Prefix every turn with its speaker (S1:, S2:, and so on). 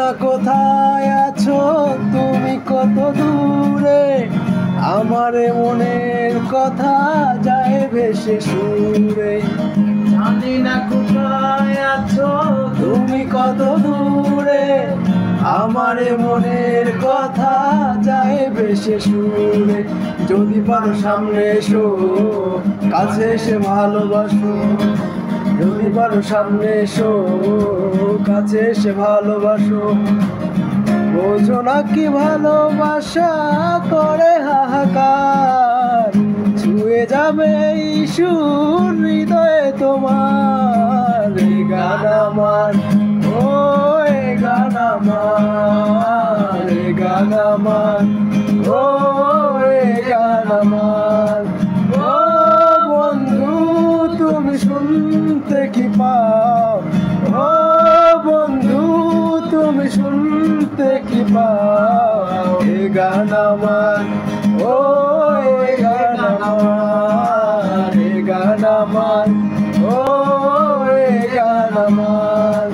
S1: না কোথায় আছো তুমি, কত দূরে আমার মনের কথা যায় ভেসে সুরে। জানি না কোথায় আছো তুমি, কত দূরে আমার মনের কথা যায় ভেসে সুরে। যদি পারো সামনে এসো, কাছে এসে ভালোবাসো। যদি পারো সামনে এসো, কাছে এসে ভালোবাসো। বোঝো না কি ভালোবাসা করে হাহাকার, ছুঁয়ে যাবে এই সুর হৃদয়ে তোমার। এই গান আমার, ও এই গান আমার, এই গান আমার, ও এই গান আমার। ও বন্ধু তুমি শুনতে কি পাও, ও বন্ধু তুমি শুনতে কি পাও। এ গান আমার, ও এ গান আমার, এ গান আমার, ও এ গান আমার।